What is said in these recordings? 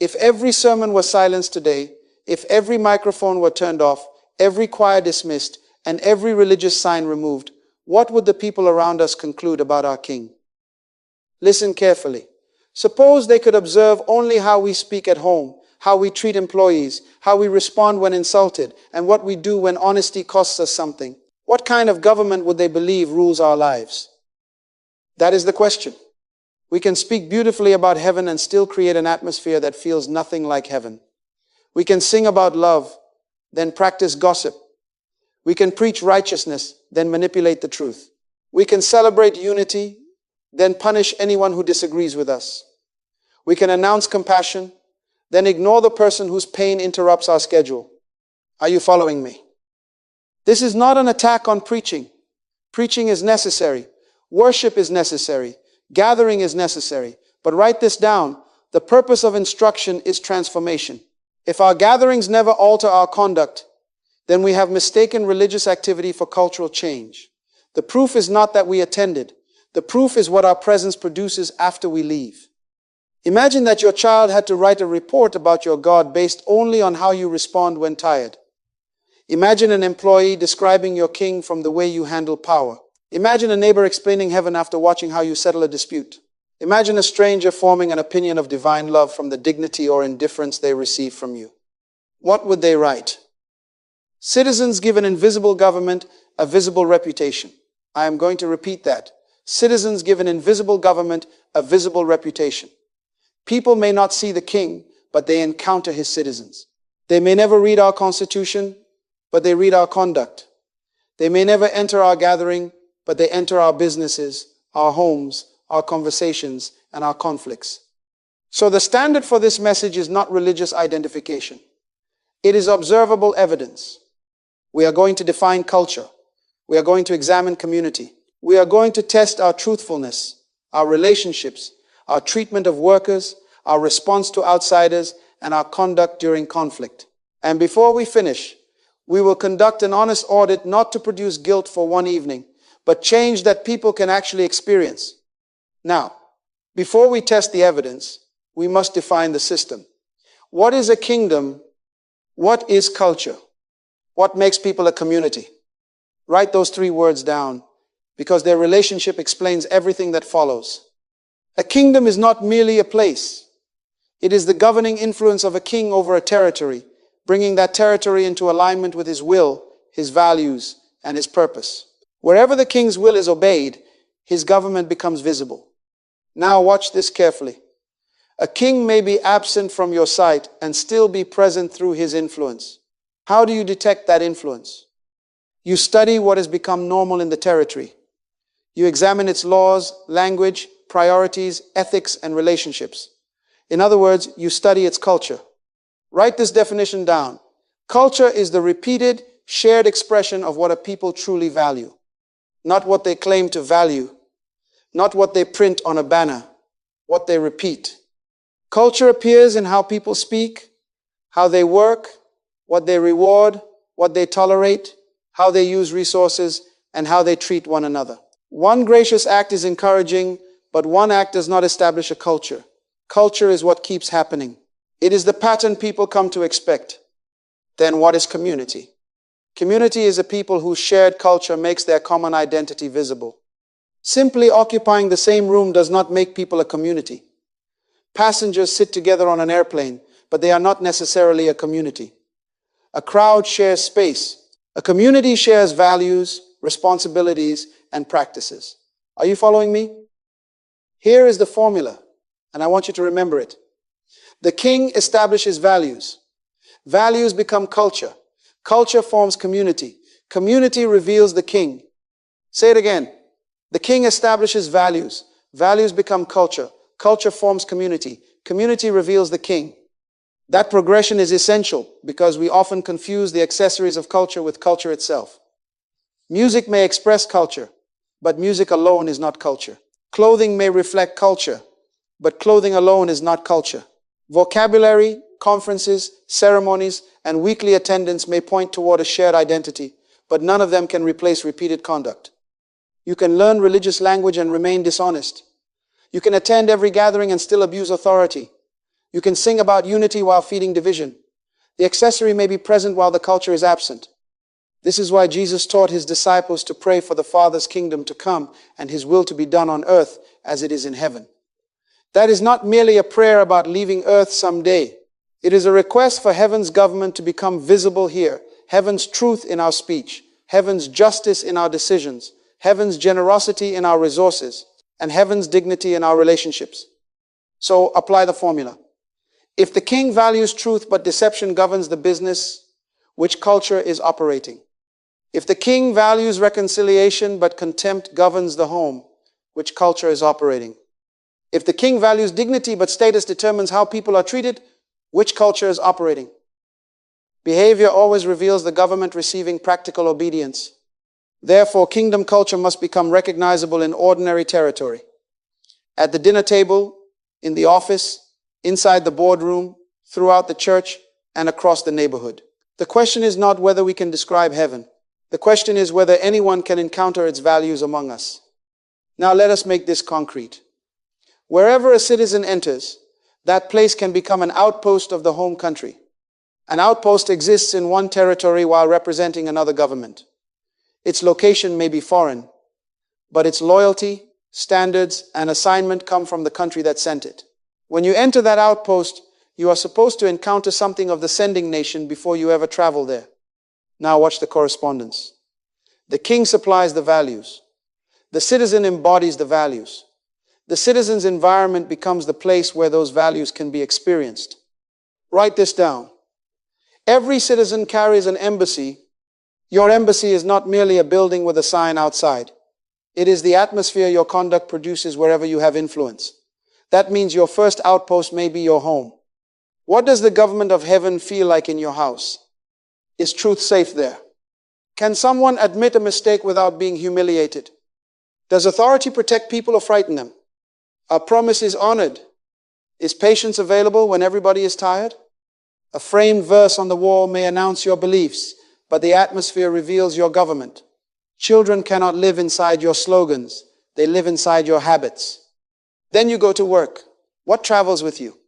If every sermon was silenced today, if every microphone were turned off, every choir dismissed, and every religious sign removed, what would the people around us conclude about our King? Listen carefully. Suppose they could observe only how we speak at home, how we treat employees, how we respond when insulted, and what we do when honesty costs us something. What kind of government would they believe rules our lives? That is the question. We can speak beautifully about heaven and still create an atmosphere that feels nothing like heaven. We can sing about love, then practice gossip. We can preach righteousness, then manipulate the truth. We can celebrate unity, then punish anyone who disagrees with us. We can announce compassion, then ignore the person whose pain interrupts our schedule. Are you following me? This is not an attack on preaching. Preaching is necessary. Worship is necessary. Gathering is necessary. But write this down. The purpose of instruction is transformation. If our gatherings never alter our conduct, then we have mistaken religious activity for cultural change. The proof is not that we attended. The proof is what our presence produces after we leave. Imagine that your child had to write a report about your God based only on how you respond when tired. Imagine an employee describing your King from the way you handle power. Imagine a neighbor explaining heaven after watching how you settle a dispute. Imagine a stranger forming an opinion of divine love from the dignity or indifference they receive from you. What would they write? Citizens give an invisible government a visible reputation. I am going to repeat that. Citizens give an invisible government a visible reputation. People may not see the King, but they encounter his citizens. They may never read our Constitution, but they read our conduct. They may never enter our gathering, but they enter our businesses, our homes, our conversations, and our conflicts. So the standard for this message is not religious identification. It is observable evidence. We are going to define culture. We are going to examine community. We are going to test our truthfulness, our relationships, our treatment of workers, our response to outsiders, and our conduct during conflict. And before we finish, we will conduct an honest audit not to produce guilt for one evening, but change that people can actually experience. Now, before we test the evidence, we must define the system. What is a kingdom? What is culture? What makes people a community? Write those three words down, because their relationship explains everything that follows. A kingdom is not merely a place. It is the governing influence of a king over a territory, bringing that territory into alignment with his will, his values, and his purpose. Wherever the king's will is obeyed, his government becomes visible. Now watch this carefully. A king may be absent from your sight and still be present through his influence. How do you detect that influence? You study what has become normal in the territory. You examine its laws, language, priorities, ethics, and relationships. In other words, you study its culture. Write this definition down. Culture is the repeated, shared expression of what a people truly value. Not what they claim to value. Not what they print on a banner. What they repeat. Culture appears in how people speak, how they work, what they reward, what they tolerate, how they use resources, and how they treat one another. One gracious act is encouraging, but one act does not establish a culture. Culture is what keeps happening. It is the pattern people come to expect. Then what is community? Community is a people whose shared culture makes their common identity visible. Simply occupying the same room does not make people a community. Passengers sit together on an airplane, but they are not necessarily a community. A crowd shares space. A community shares values, responsibilities, and practices. Are you following me? Here is the formula, and I want you to remember it. The king establishes values. Values become culture. Culture forms community. Community reveals the king. Say it again. The king establishes values. Values become culture. Culture forms community. Community reveals the king. That progression is essential because we often confuse the accessories of culture with culture itself. Music may express culture, but music alone is not culture. Clothing may reflect culture, but clothing alone is not culture. Vocabulary, conferences, ceremonies, and weekly attendance may point toward a shared identity, but none of them can replace repeated conduct. You can learn religious language and remain dishonest. You can attend every gathering and still abuse authority. You can sing about unity while feeding division. The accessory may be present while the culture is absent. This is why Jesus taught his disciples to pray for the Father's kingdom to come and his will to be done on earth as it is in heaven. That is not merely a prayer about leaving earth someday. It is a request for heaven's government to become visible here, heaven's truth in our speech, heaven's justice in our decisions, heaven's generosity in our resources, and heaven's dignity in our relationships. So apply the formula. If the king values truth but deception governs the business, which culture is operating? If the king values reconciliation but contempt governs the home, which culture is operating? If the king values dignity but status determines how people are treated, which culture is operating? Behavior always reveals the government receiving practical obedience. Therefore, kingdom culture must become recognizable in ordinary territory. At the dinner table, in the office, inside the boardroom, throughout the church, and across the neighborhood. The question is not whether we can describe heaven. The question is whether anyone can encounter its values among us. Now let us make this concrete. Wherever a citizen enters, that place can become an outpost of the home country. An outpost exists in one territory while representing another government. Its location may be foreign, but its loyalty, standards, and assignment come from the country that sent it. When you enter that outpost, you are supposed to encounter something of the sending nation before you ever travel there. Now watch the correspondence. The king supplies the values. The citizen embodies the values. The citizen's environment becomes the place where those values can be experienced. Write this down. Every citizen carries an embassy. Your embassy is not merely a building with a sign outside. It is the atmosphere your conduct produces wherever you have influence. That means your first outpost may be your home. What does the government of heaven feel like in your house? Is truth safe there? Can someone admit a mistake without being humiliated? Does authority protect people or frighten them? Are promises honored? Is patience available when everybody is tired? A framed verse on the wall may announce your beliefs, but the atmosphere reveals your government. Children cannot live inside your slogans. They live inside your habits. Then you go to work. What travels with you?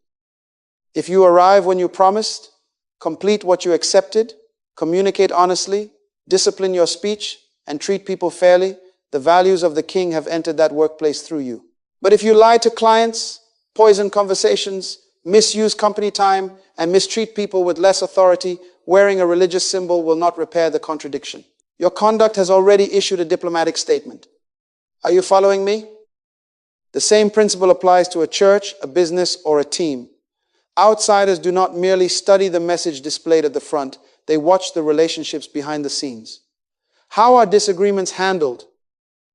If you arrive when you promised, complete what you accepted, communicate honestly, discipline your speech, and treat people fairly, the values of the king have entered that workplace through you. But if you lie to clients, poison conversations, misuse company time, and mistreat people with less authority, wearing a religious symbol will not repair the contradiction. Your conduct has already issued a diplomatic statement. Are you following me? The same principle applies to a church, a business, or a team. Outsiders do not merely study the message displayed at the front, they watch the relationships behind the scenes. How are disagreements handled?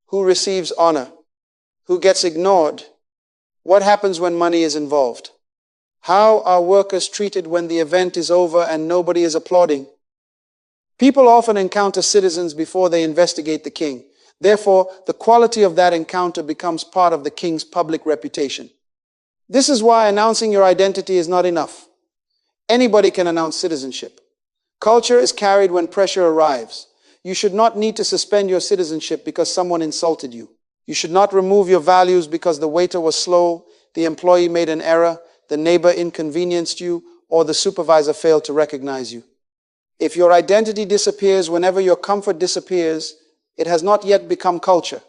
Who receives honor? Who gets ignored? What happens when money is involved? How are workers treated when the event is over and nobody is applauding? People often encounter citizens before they investigate the king. Therefore, the quality of that encounter becomes part of the king's public reputation. This is why announcing your identity is not enough. Anybody can announce citizenship. Culture is carried when pressure arrives. You should not need to suspend your citizenship because someone insulted you. You should not remove your values because the waiter was slow, the employee made an error, the neighbor inconvenienced you, or the supervisor failed to recognize you. If your identity disappears whenever your comfort disappears, it has not yet become culture.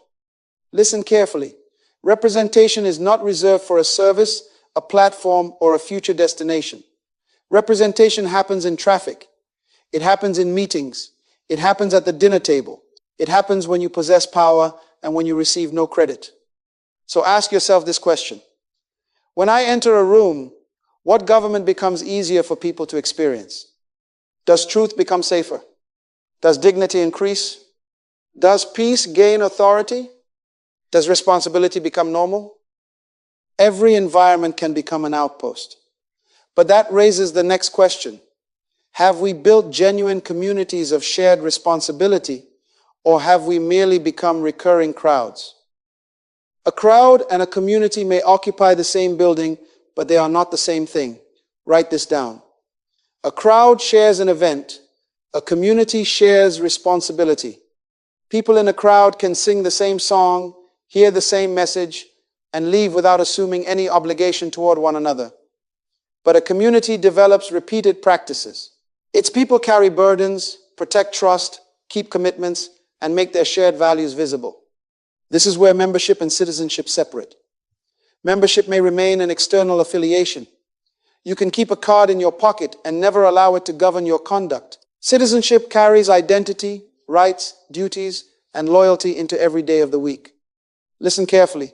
Listen carefully. Representation is not reserved for a service, a platform, or a future destination. Representation happens in traffic. It happens in meetings. It happens at the dinner table. It happens when you possess power and when you receive no credit. So ask yourself this question. When I enter a room, what government becomes easier for people to experience? Does truth become safer? Does dignity increase? Does peace gain authority? Does responsibility become normal? Every environment can become an outpost. But that raises the next question. Have we built genuine communities of shared responsibility, or have we merely become recurring crowds? A crowd and a community may occupy the same building, but they are not the same thing. Write this down. A crowd shares an event. A community shares responsibility. People in a crowd can sing the same song, hear the same message, and leave without assuming any obligation toward one another. but a community develops repeated practices. Its people carry burdens, protect trust, keep commitments, and make their shared values visible. This is where membership and citizenship separate. Membership may remain an external affiliation. You can keep a card in your pocket and never allow it to govern your conduct. Citizenship carries identity, rights, duties, and loyalty into every day of the week. Listen carefully.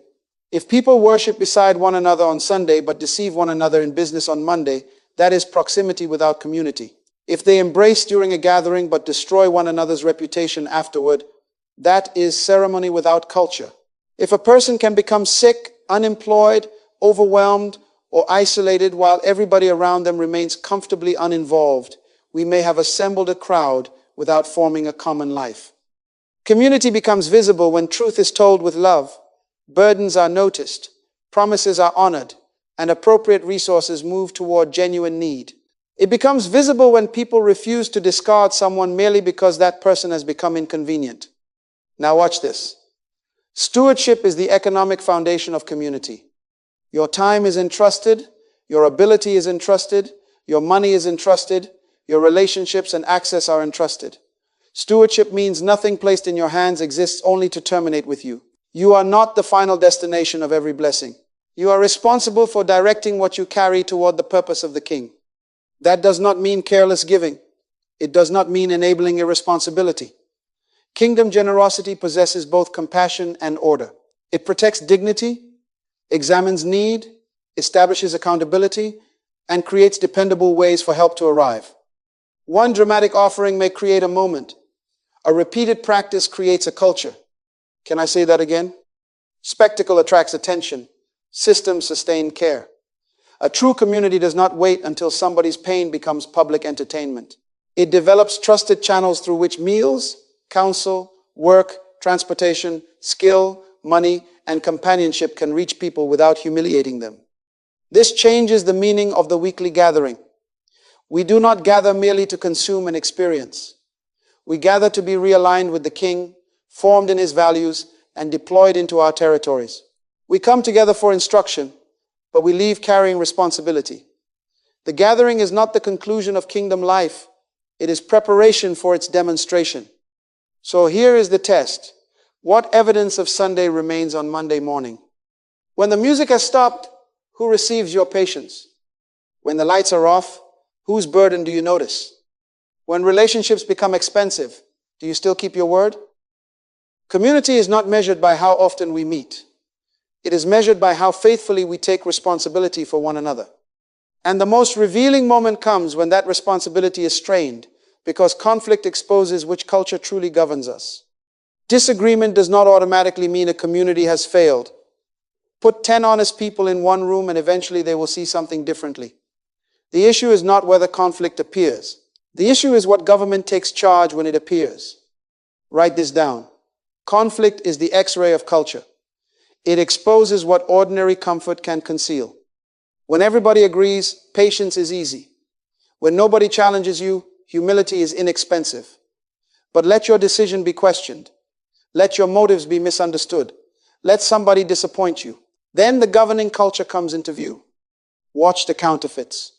If people worship beside one another on Sunday but deceive one another in business on Monday, that is proximity without community. If they embrace during a gathering but destroy one another's reputation afterward, that is ceremony without culture. If a person can become sick, unemployed, overwhelmed, or isolated while everybody around them remains comfortably uninvolved, we may have assembled a crowd without forming a common life. Community becomes visible when truth is told with love, burdens are noticed, promises are honored, and appropriate resources move toward genuine need. It becomes visible when people refuse to discard someone merely because that person has become inconvenient. Now watch this. Stewardship is the economic foundation of community. Your time is entrusted, your ability is entrusted, your money is entrusted, your relationships and access are entrusted. Stewardship means nothing placed in your hands exists only to terminate with you. You are not the final destination of every blessing. You are responsible for directing what you carry toward the purpose of the King. That does not mean careless giving. It does not mean enabling irresponsibility. Kingdom generosity possesses both compassion and order. It protects dignity, examines need, establishes accountability, and creates dependable ways for help to arrive. One dramatic offering may create a moment. A repeated practice creates a culture. Can I say that again? Spectacle attracts attention. Systems sustain care. A true community does not wait until somebody's pain becomes public entertainment. It develops trusted channels through which meals, counsel, work, transportation, skill, money, and companionship can reach people without humiliating them. This changes the meaning of the weekly gathering. We do not gather merely to consume and experience. We gather to be realigned with the King, formed in his values, and deployed into our territories. We come together for instruction, but we leave carrying responsibility. The gathering is not the conclusion of kingdom life. It is preparation for its demonstration. So here is the test. What evidence of Sunday remains on Monday morning? When the music has stopped, who receives your patience? When the lights are off, whose burden do you notice? When relationships become expensive, do you still keep your word? Community is not measured by how often we meet. It is measured by how faithfully we take responsibility for one another. And the most revealing moment comes when that responsibility is strained, because conflict exposes which culture truly governs us. Disagreement does not automatically mean a community has failed. Put 10 honest people in one room and eventually they will see something differently. The issue is not whether conflict appears. The issue is what government takes charge when it appears. Write this down. Conflict is the X-ray of culture. It exposes what ordinary comfort can conceal. When everybody agrees, patience is easy. When nobody challenges you, humility is inexpensive. But let your decision be questioned. Let your motives be misunderstood. Let somebody disappoint you. Then the governing culture comes into view. Watch the counterfeits.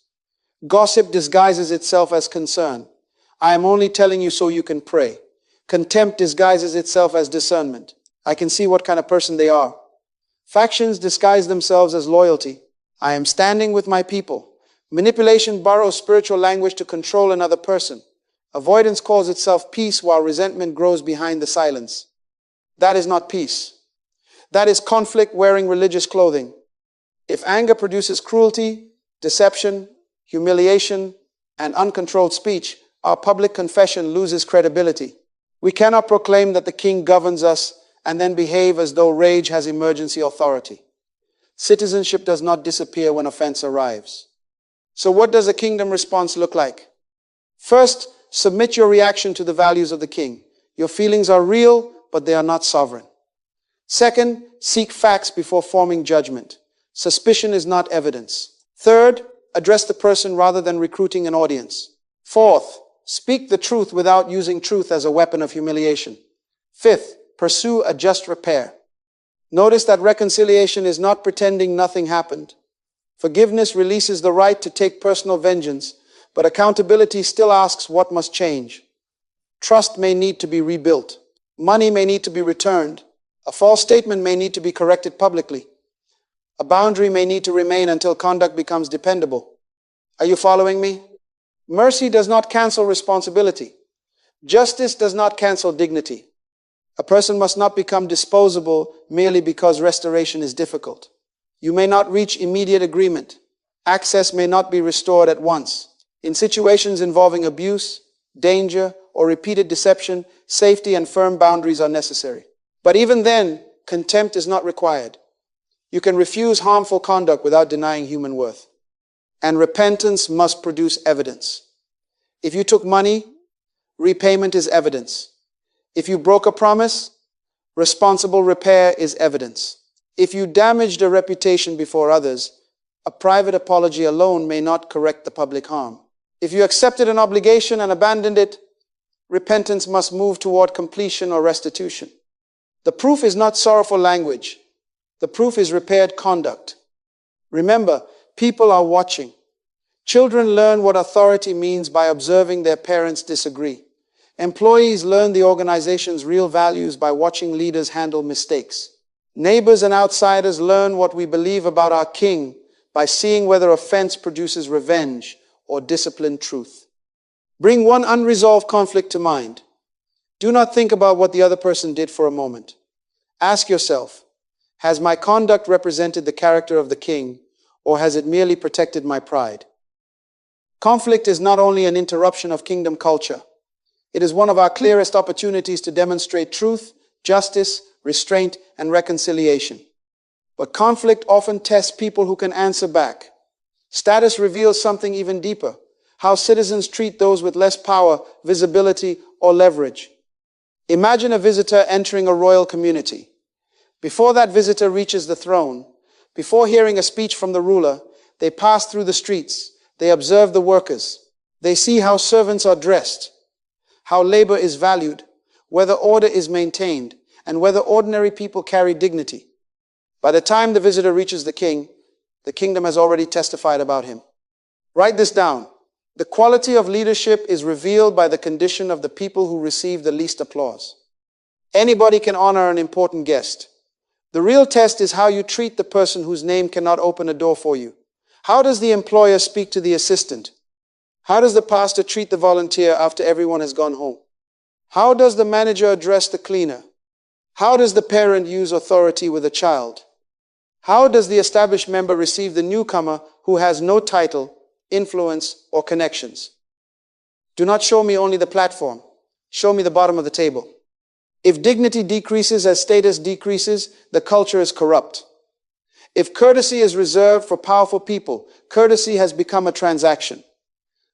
Gossip disguises itself as concern. I am only telling you so you can pray. Contempt disguises itself as discernment. I can see what kind of person they are. Factions disguise themselves as loyalty. I am standing with my people. Manipulation borrows spiritual language to control another person. Avoidance calls itself peace while resentment grows behind the silence. That is not peace. That is conflict wearing religious clothing. If anger produces cruelty, deception, humiliation, and uncontrolled speech, our public confession loses credibility. We cannot proclaim that the King governs us and then behave as though rage has emergency authority. Citizenship does not disappear when offense arrives. So what does a kingdom response look like? First, submit your reaction to the values of the King. Your feelings are real, but they are not sovereign. Second, seek facts before forming judgment. Suspicion is not evidence. Third, address the person rather than recruiting an audience. Fourth, speak the truth without using truth as a weapon of humiliation. Fifth, pursue a just repair. Notice that reconciliation is not pretending nothing happened. Forgiveness releases the right to take personal vengeance, but accountability still asks what must change. Trust may need to be rebuilt. Money may need to be returned. A false statement may need to be corrected publicly. A boundary may need to remain until conduct becomes dependable. Are you following me? Mercy does not cancel responsibility. Justice does not cancel dignity. A person must not become disposable merely because restoration is difficult. You may not reach immediate agreement. Access may not be restored at once. In situations involving abuse, danger, or repeated deception, safety and firm boundaries are necessary. But even then, contempt is not required. You can refuse harmful conduct without denying human worth. And repentance must produce evidence. If you took money, repayment is evidence. If you broke a promise, responsible repair is evidence. If you damaged a reputation before others, a private apology alone may not correct the public harm. If you accepted an obligation and abandoned it, repentance must move toward completion or restitution. The proof is not sorrowful language. The proof is repaired conduct. Remember, people are watching. Children learn what authority means by observing their parents disagree. Employees learn the organization's real values by watching leaders handle mistakes. Neighbors and outsiders learn what we believe about our king by seeing whether offense produces revenge or disciplined truth. Bring one unresolved conflict to mind. Do not think about what the other person did for a moment. Ask yourself, has my conduct represented the character of the king, or has it merely protected my pride? Conflict is not only an interruption of kingdom culture. It is one of our clearest opportunities to demonstrate truth, justice, restraint, and reconciliation. But conflict often tests people who can answer back. Status reveals something even deeper: how citizens treat those with less power, visibility, or leverage. Imagine a visitor entering a royal community. Before that visitor reaches the throne, before hearing a speech from the ruler, they pass through the streets. They observe the workers. They see how servants are dressed, how labor is valued, whether order is maintained, and whether ordinary people carry dignity. By the time the visitor reaches the king, the kingdom has already testified about him. Write this down. The quality of leadership is revealed by the condition of the people who receive the least applause. Anybody can honor an important guest. The real test is how you treat the person whose name cannot open a door for you. How does the employer speak to the assistant? How does the pastor treat the volunteer after everyone has gone home? How does the manager address the cleaner? How does the parent use authority with a child? How does the established member receive the newcomer who has no title, influence, or connections? Do not show me only the platform. Show me the bottom of the table. If dignity decreases as status decreases, the culture is corrupt. If courtesy is reserved for powerful people, courtesy has become a transaction.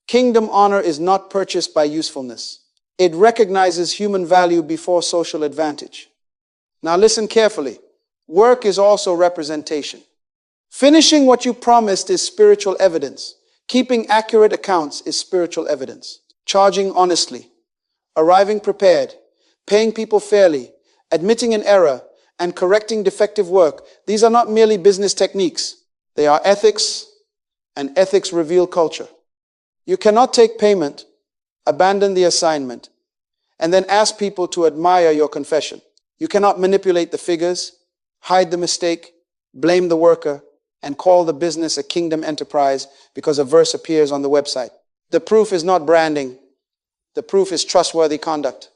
Kingdom honor is not purchased by usefulness. It recognizes human value before social advantage. Now listen carefully. Work is also representation. Finishing what you promised is spiritual evidence. Keeping accurate accounts is spiritual evidence. Charging honestly, arriving prepared, paying people fairly, admitting an error, and correcting defective work, these are not merely business techniques. They are ethics, and ethics reveal culture. You cannot take payment, abandon the assignment, and then ask people to admire your confession. You cannot manipulate the figures, hide the mistake, blame the worker, and call the business a kingdom enterprise because a verse appears on the website. The proof is not branding. The proof is trustworthy conduct.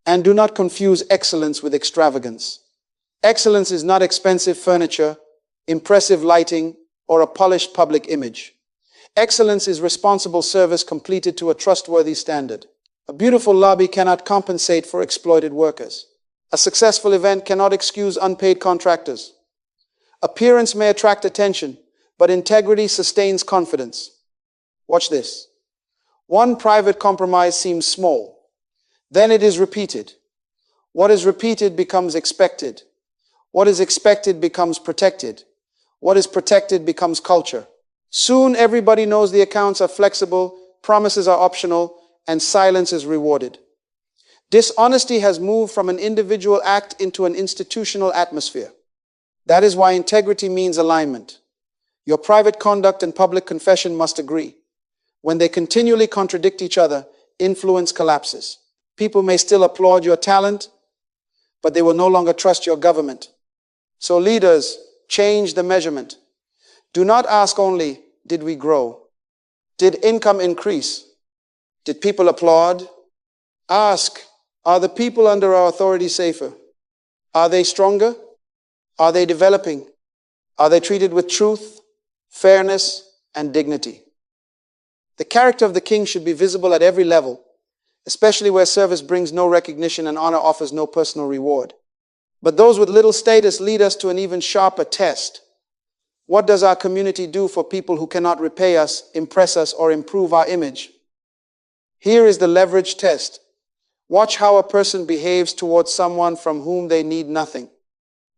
And do not confuse excellence with extravagance. Excellence is not expensive furniture, impressive lighting, or a polished public image. Excellence is responsible service completed to a trustworthy standard. A beautiful lobby cannot compensate for exploited workers. A successful event cannot excuse unpaid contractors. Appearance may attract attention, but integrity sustains confidence. Watch this. One private compromise seems small. Then it is repeated. What is repeated becomes expected. What is expected becomes protected. What is protected becomes culture. Soon everybody knows the accounts are flexible, promises are optional, and silence is rewarded. Dishonesty has moved from an individual act into an institutional atmosphere. That is why integrity means alignment. Your private conduct and public confession must agree. When they continually contradict each other, influence collapses. People may still applaud your talent, but they will no longer trust your government. So leaders, change the measurement. Do not ask only, did we grow? Did income increase? Did people applaud? Ask, are the people under our authority safer? Are they stronger? Are they developing? Are they treated with truth, fairness, and dignity? The character of the king should be visible at every level, especially where service brings no recognition and honor offers no personal reward. But those with little status lead us to an even sharper test. What does our community do for people who cannot repay us, impress us, or improve our image? Here is the leverage test. Watch how a person behaves towards someone from whom they need nothing.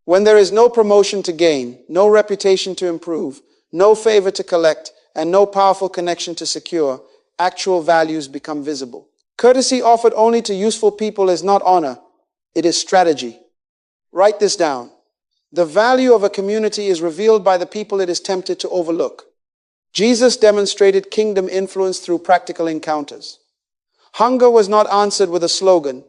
When there is no promotion to gain, no reputation to improve, no favor to collect, and no powerful connection to secure, actual values become visible. Courtesy offered only to useful people is not honor, it is strategy. Write this down. The value of a community is revealed by the people it is tempted to overlook. Jesus demonstrated kingdom influence through practical encounters. Hunger was not answered with a slogan.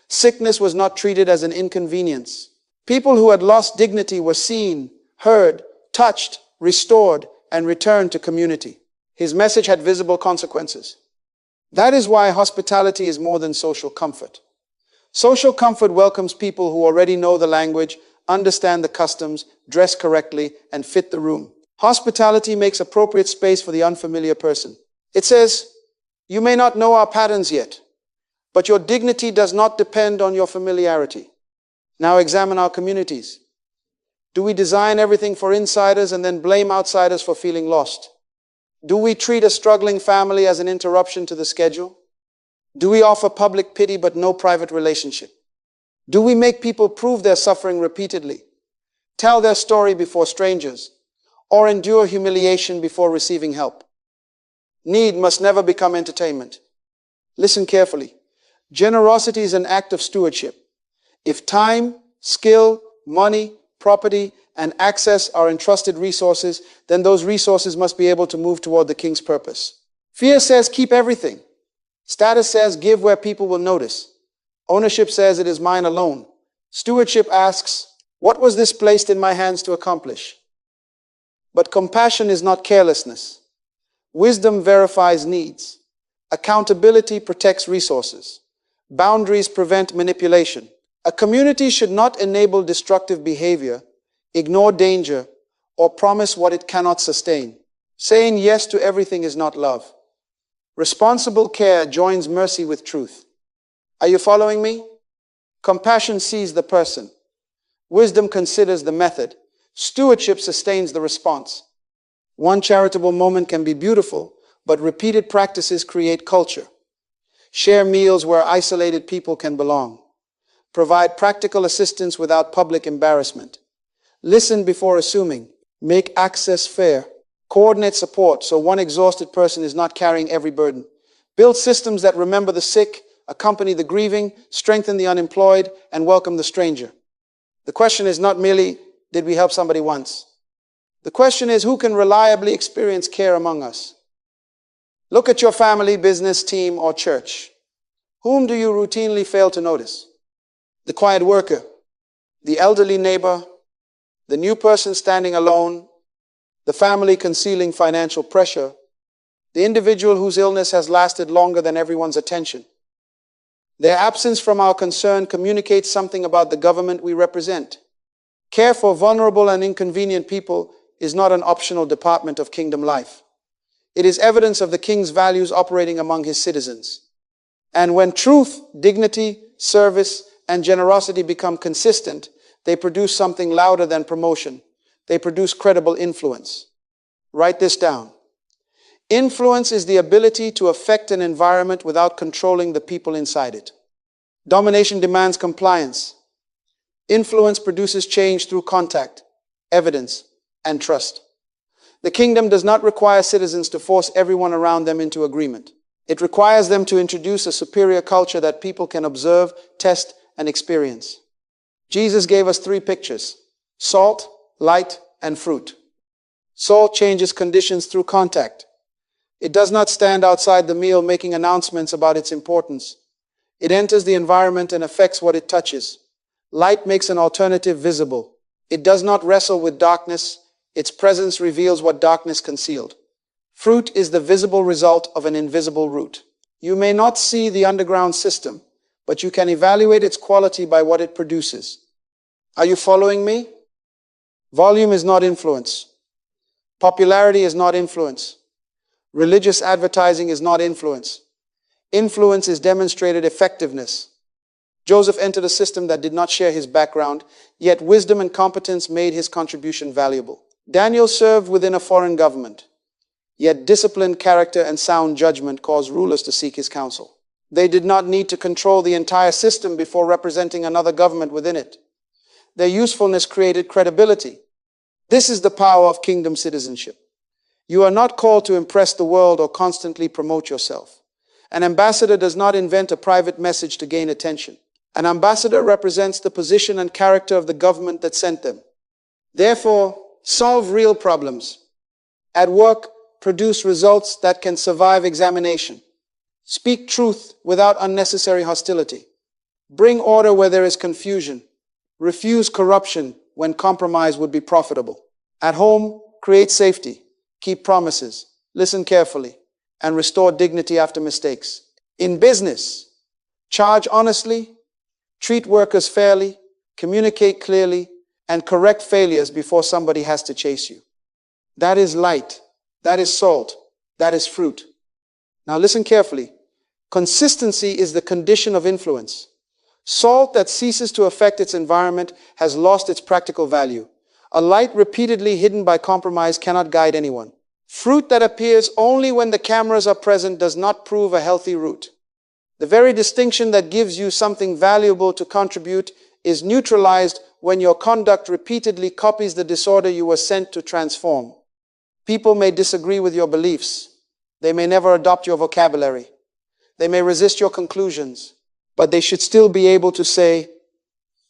Sickness was not treated as an inconvenience. People who had lost dignity were seen, heard, touched, restored, and returned to community. His message had visible consequences. That is why hospitality is more than social comfort. Social comfort welcomes people who already know the language, understand the customs, dress correctly, and fit the room. Hospitality makes appropriate space for the unfamiliar person. It says, you may not know our patterns yet, but your dignity does not depend on your familiarity. Now examine our communities. Do we design everything for insiders and then blame outsiders for feeling lost? Do we treat a struggling family as an interruption to the schedule? Do we offer public pity but no private relationship? Do we make people prove their suffering repeatedly, tell their story before strangers, or endure humiliation before receiving help? Need must never become entertainment. Listen carefully. Generosity is an act of stewardship. If time, skill, money, property, and access are entrusted resources, then those resources must be able to move toward the king's purpose. Fear says keep everything. Status says give where people will notice. Ownership says it is mine alone. Stewardship asks, what was this placed in my hands to accomplish? But compassion is not carelessness. Wisdom verifies needs. Accountability protects resources. Boundaries prevent manipulation. A community should not enable destructive behavior, ignore danger, or promise what it cannot sustain. Saying yes to everything is not love. Responsible care joins mercy with truth. Are you following me? Compassion sees the person. Wisdom considers the method. Stewardship sustains the response. One charitable moment can be beautiful, but repeated practices create culture. Share meals where isolated people can belong. Provide practical assistance without public embarrassment. Listen before assuming. Make access fair. Coordinate support so one exhausted person is not carrying every burden. Build systems that remember the sick, accompany the grieving, strengthen the unemployed, and welcome the stranger. The question is not merely, did we help somebody once? The question is, who can reliably experience care among us? Look at your family, business, team, or church. Whom do you routinely fail to notice? The quiet worker, the elderly neighbor, the new person standing alone, the family concealing financial pressure, the individual whose illness has lasted longer than everyone's attention. Their absence from our concern communicates something about the government we represent. Care for vulnerable and inconvenient people is not an optional department of kingdom life. It is evidence of the king's values operating among his citizens. And when truth, dignity, service, and generosity become consistent, they produce something louder than promotion. They produce credible influence. Write this down. Influence is the ability to affect an environment without controlling the people inside it. Domination demands compliance. Influence produces change through contact, evidence, and trust. The kingdom does not require citizens to force everyone around them into agreement. It requires them to introduce a superior culture that people can observe, test, and experience. Jesus gave us three pictures: salt, light, and fruit. Salt changes conditions through contact. It does not stand outside the meal making announcements about its importance. It enters the environment and affects what it touches. Light makes an alternative visible. It does not wrestle with darkness. Its presence reveals what darkness concealed. Fruit is the visible result of an invisible root. You may not see the underground system, but you can evaluate its quality by what it produces. Are you following me? Volume is not influence. Popularity is not influence. Religious advertising is not influence. Influence is demonstrated effectiveness. Joseph entered a system that did not share his background, yet wisdom and competence made his contribution valuable. Daniel served within a foreign government, yet disciplined character and sound judgment caused rulers to seek his counsel. They did not need to control the entire system before representing another government within it. Their usefulness created credibility. This is the power of kingdom citizenship. You are not called to impress the world or constantly promote yourself. An ambassador does not invent a private message to gain attention. An ambassador represents the position and character of the government that sent them. Therefore, solve real problems. At work, produce results that can survive examination. Speak truth without unnecessary hostility. Bring order where there is confusion. Refuse corruption when compromise would be profitable. At home, create safety. Keep promises. Listen carefully. And restore dignity after mistakes. In business, charge honestly, treat workers fairly, communicate clearly, and correct failures before somebody has to chase you. That is light. That is salt. That is fruit. Now listen carefully. Consistency is the condition of influence. Salt that ceases to affect its environment has lost its practical value. A light repeatedly hidden by compromise cannot guide anyone. Fruit that appears only when the cameras are present does not prove a healthy root. The very distinction that gives you something valuable to contribute is neutralized when your conduct repeatedly copies the disorder you were sent to transform. People may disagree with your beliefs. They may never adopt your vocabulary. They may resist your conclusions, but they should still be able to say,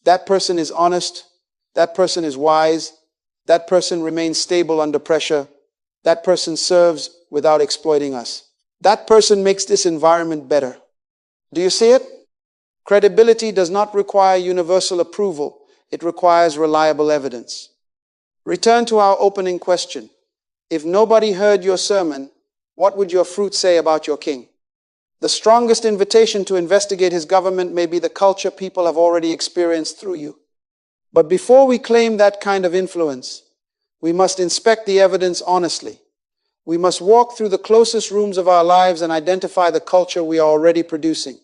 that person is honest, that person is wise, that person remains stable under pressure, that person serves without exploiting us. That person makes this environment better. Do you see it? Credibility does not require universal approval. It requires reliable evidence. Return to our opening question. If nobody heard your sermon, what would your fruit say about your king? The strongest invitation to investigate his government may be the culture people have already experienced through you. But before we claim that kind of influence, we must inspect the evidence honestly. We must walk through the closest rooms of our lives and identify the culture we are already producing.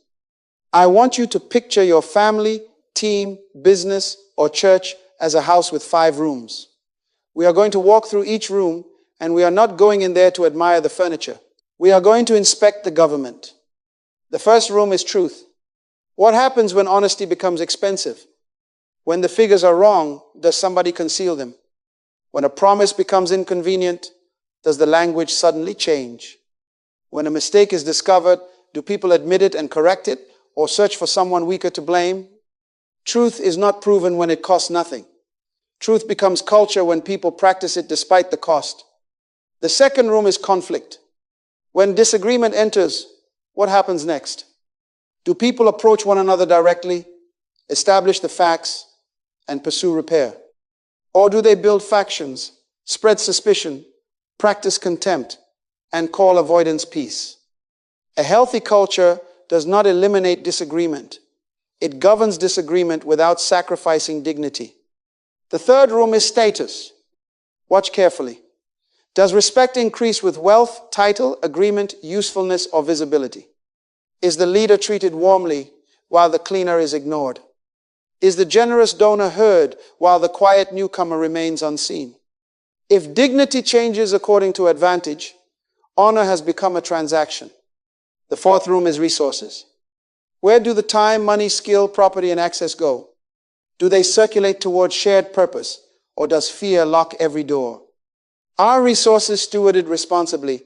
I want you to picture your family, team, business, or church as a house with 5 rooms. We are going to walk through each room, and we are not going in there to admire the furniture. We are going to inspect the government. The first room is truth. What happens when honesty becomes expensive? When the figures are wrong, does somebody conceal them? When a promise becomes inconvenient, does the language suddenly change? When a mistake is discovered, do people admit it and correct it, or search for someone weaker to blame? Truth is not proven when it costs nothing. Truth becomes culture when people practice it despite the cost. The second room is conflict. When disagreement enters, what happens next? Do people approach one another directly, establish the facts, and pursue repair? Or do they build factions, spread suspicion, practice contempt, and call avoidance peace? A healthy culture does not eliminate disagreement. It governs disagreement without sacrificing dignity. The third room is status. Watch carefully. Does respect increase with wealth, title, agreement, usefulness, or visibility? Is the leader treated warmly while the cleaner is ignored? Is the generous donor heard while the quiet newcomer remains unseen? If dignity changes according to advantage, honor has become a transaction. The fourth room is resources. Where do the time, money, skill, property, and access go? Do they circulate towards shared purpose, or does fear lock every door? Are resources stewarded responsibly,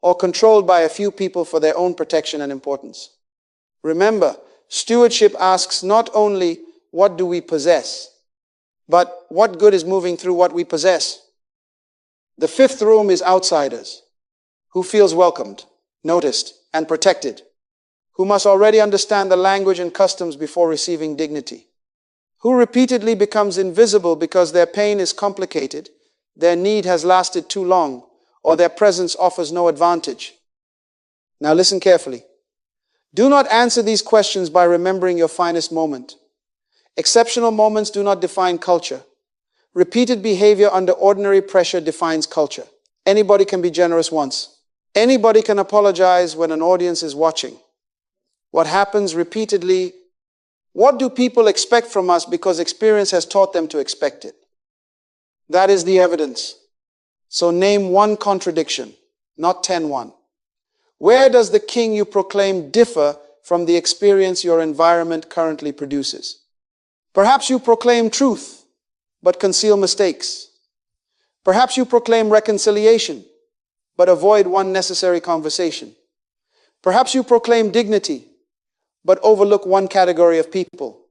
or controlled by a few people for their own protection and importance? Remember, stewardship asks not only what do we possess, but what good is moving through what we possess? The fifth room is outsiders. Who feels welcomed, noticed, and protected? Who must already understand the language and customs before receiving dignity? Who repeatedly becomes invisible because their pain is complicated, their need has lasted too long, or their presence offers no advantage? Now listen carefully. Do not answer these questions by remembering your finest moment. Exceptional moments do not define culture. Repeated behavior under ordinary pressure defines culture. Anybody can be generous once. Anybody can apologize when an audience is watching. What happens repeatedly? What do people expect from us because experience has taught them to expect it? That is the evidence. So name one contradiction, not 10. Where does the king you proclaim differ from the experience your environment currently produces? Perhaps you proclaim truth, but conceal mistakes. Perhaps you proclaim reconciliation, but avoid one necessary conversation. Perhaps you proclaim dignity, but overlook one category of people.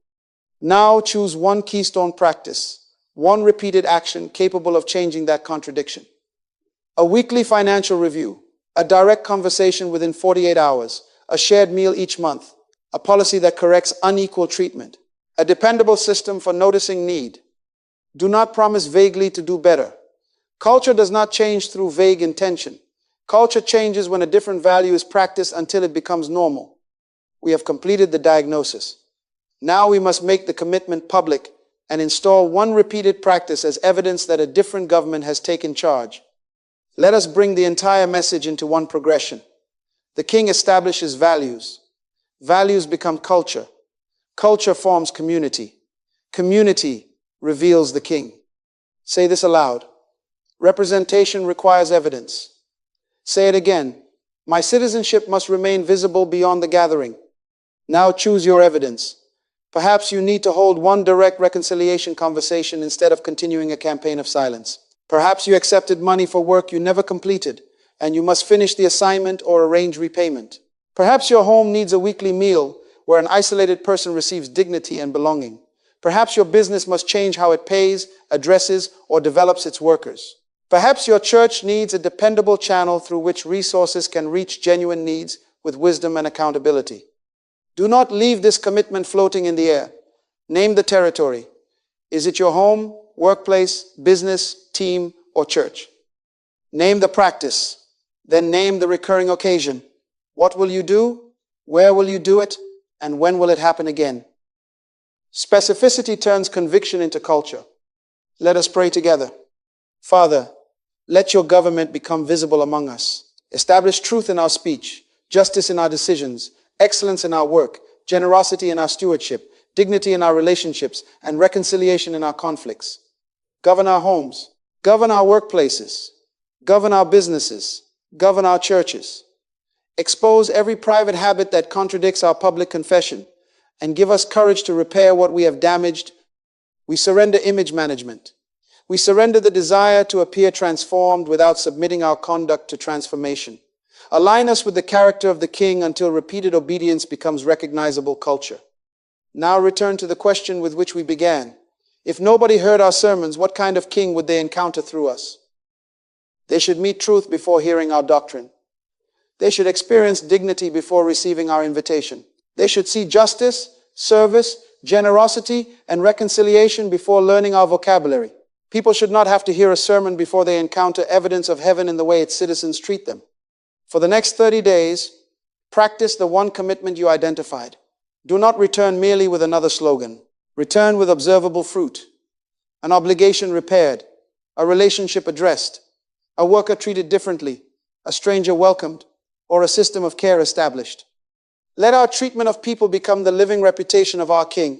Now choose one keystone practice, one repeated action capable of changing that contradiction. A weekly financial review, a direct conversation within 48 hours, a shared meal each month, a policy that corrects unequal treatment, a dependable system for noticing need. Do not promise vaguely to do better. Culture does not change through vague intention. Culture changes when a different value is practiced until it becomes normal. We have completed the diagnosis. Now we must make the commitment public and install one repeated practice as evidence that a different government has taken charge. Let us bring the entire message into one progression. The king establishes values. Values become culture. Culture forms community. Community reveals the king. Say this aloud. Representation requires evidence. Say it again. My citizenship must remain visible beyond the gathering. Now choose your evidence. Perhaps you need to hold one direct reconciliation conversation instead of continuing a campaign of silence. Perhaps you accepted money for work you never completed, and you must finish the assignment or arrange repayment. Perhaps your home needs a weekly meal where an isolated person receives dignity and belonging. Perhaps your business must change how it pays, addresses, or develops its workers. Perhaps your church needs a dependable channel through which resources can reach genuine needs with wisdom and accountability. Do not leave this commitment floating in the air. Name the territory. Is it your home, workplace, business, team, or church? Name the practice. Then name the recurring occasion. What will you do? Where will you do it? And when will it happen again? Specificity turns conviction into culture. Let us pray together. Father, let your government become visible among us. Establish truth in our speech, justice in our decisions, excellence in our work, generosity in our stewardship, dignity in our relationships, and reconciliation in our conflicts. Govern our homes, govern our workplaces, govern our businesses, govern our churches. Expose every private habit that contradicts our public confession, and give us courage to repair what we have damaged. We surrender image management. We surrender the desire to appear transformed without submitting our conduct to transformation. Align us with the character of the king until repeated obedience becomes recognizable culture. Now return to the question with which we began. If nobody heard our sermons, what kind of king would they encounter through us? They should meet truth before hearing our doctrine. They should experience dignity before receiving our invitation. They should see justice, service, generosity, and reconciliation before learning our vocabulary. People should not have to hear a sermon before they encounter evidence of heaven in the way its citizens treat them. For the next 30 days, practice the one commitment you identified. Do not return merely with another slogan. Return with observable fruit, an obligation repaired, a relationship addressed, a worker treated differently, a stranger welcomed, or a system of care established. Let our treatment of people become the living reputation of our King.